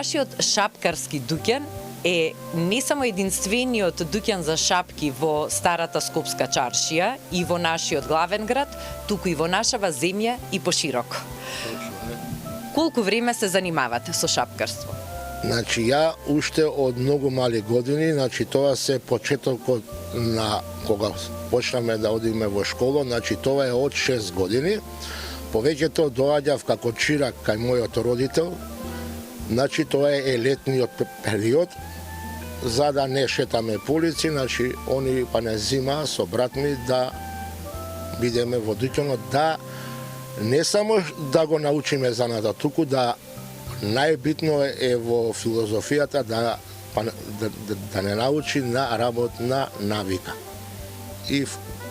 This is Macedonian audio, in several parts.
Вашиот шапкарски дуќан е не само единствениот дуќан за шапки во старата Скопска чаршија и во нашиот главен град, туку и во нашава земја и пошироко. Колку време се занимавате со шапкарство? Значи, ја уште од многу мали години, значи тоа се почетокот на кога почнаме да одиме во школа, значи тоа е од 6 години. Повеќето доаѓав како чирак кај мојот родител, значи тоа е летниот период, за да не шетаме по улици, значи они па не зима со брат ми да бидеме во дуќанот, да не само да го научиме занатот, туку да најбитно е во филозофијата да не научи на работна навика. И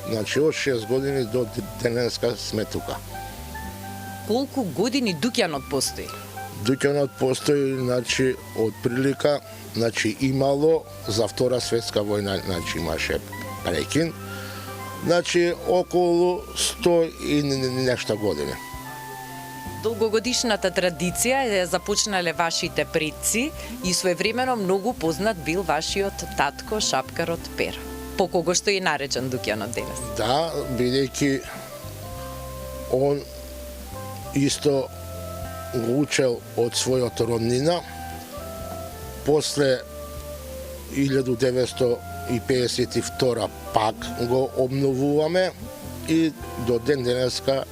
значи од 6 години до денеска сме тука. Колку години дуќанот постои? Дуќанот постои, значи, од прилика, значи, имало за Втора светска војна, значи, имаше прекин, значи, околу 100 и нешто години. Долгогодишната традиција е започнале вашите предци и своевремено многу познат бил вашиот татко, шапкарот Пер, по кого што е наречен дуќанот денес. Да, бидејќи он исто го учел од својот роднина, после 1952 пак го обновуваме и до ден денеска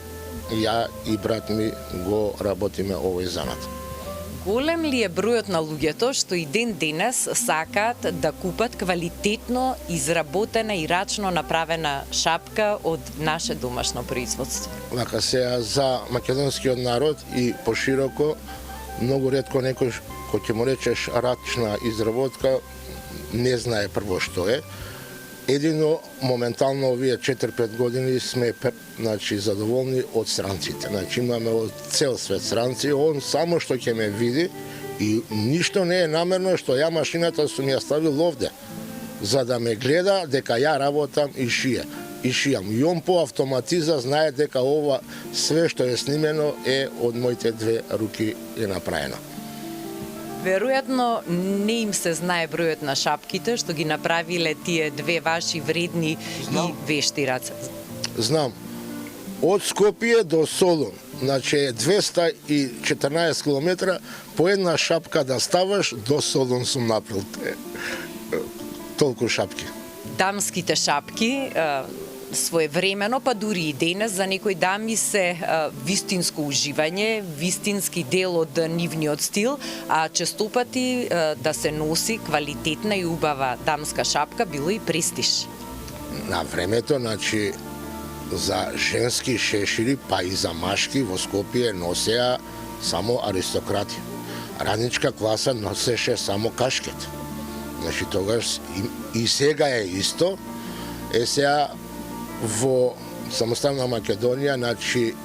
ја и брат ми го работиме овој занат. Голем ли е бројот на луѓето што и ден денес сакаат да купат квалитетно изработена и рачно направена шапка од наше домашно производство? Вака сега за македонскиот народ и пошироко, многу ретко некој кој ќе му речеш рачна изработка не знае прво што е. Едино моментално овие 4-5 години сме значи задоволни од странците. Значи имаме од цел свет странци, он само што ќе ме види и ништо не е намерно што ја машината сум ја ставил овде за да ме гледа дека ја работам и шијам. И он по автоматиза знае дека ова све што е снимено е од моите две руки е направено. Веројатно не им се знае бројот на шапките што ги направиле тие две ваши вредни и вешти раце. Знам. Од Скопје до Солун, значи 214 километра, по една шапка да ставаш, до Солун сум направил толку шапки. Дамските шапки своевремено, па дури и денес, за некои дами се вистинско уживање, вистински дел од нивниот стил, а честопати да се носи квалитетна и убава дамска шапка било и престиж. На времето, значи, за женски шешири, па и за машки во Скопје носеа само аристократи. Радничка класа носеше само кашкет. Значи, тогаш и сега е исто. Сега во самоставна Македонија, значи,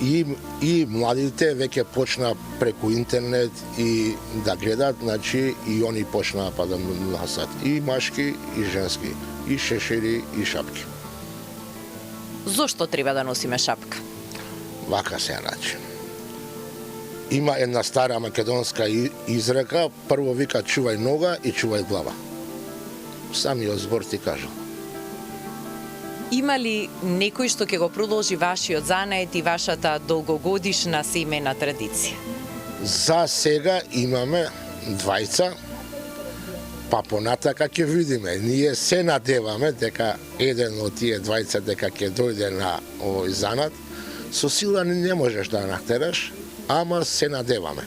и младите веќе почна преку интернет и да гледат, значи, и они почнаа па да носат и машки, и женски, и шешири, и шапки. Зошто треба да носиме шапка? Вака се, значи. Има една стара македонска изрека, прво вика чувај нога и чувај глава. Самиот збор ти кажал. Има ли некој што ќе го продолжи вашиот занает и вашата долгогодишна семејна традиција? За сега имаме двајца, па понатака ќе видиме. Ние се надеваме дека еден од тие двајца дека ќе дојде на овој занат. Со сила не можеш да натераш, ама се надеваме.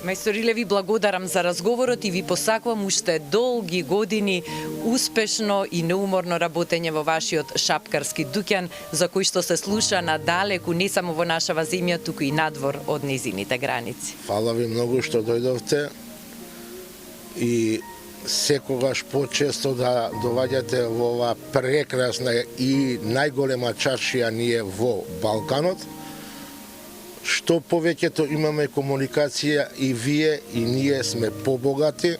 Мајстор Иле, ви благодарам за разговорот и ви посакувам уште долги години успешно и неуморно работење во вашиот шапкарски дуќан, за кој што се слуша надалеку не само во нашава земја, туку и надвор од незините граници. Фала ви многу што дојдовте и секогаш почесто да доваѓате во ова прекрасна и најголема чаршија ние во Балканот. Што повеќето имаме комуникација и вие и ние сме побогати.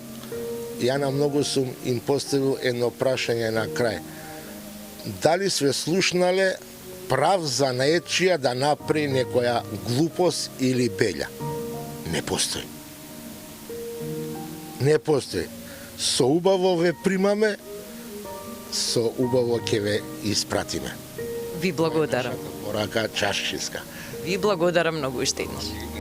Ја на многу сум им поставил едно прашање на крај. Дали све слушнале прав за наечија да направи некоја глупост или белја? Не постои. не постои. Со убаво ве примаме, со убаво ќе ве испратиме. Ви благодарам. Порака чашчиска. Ви благодарам многу уште еднаш.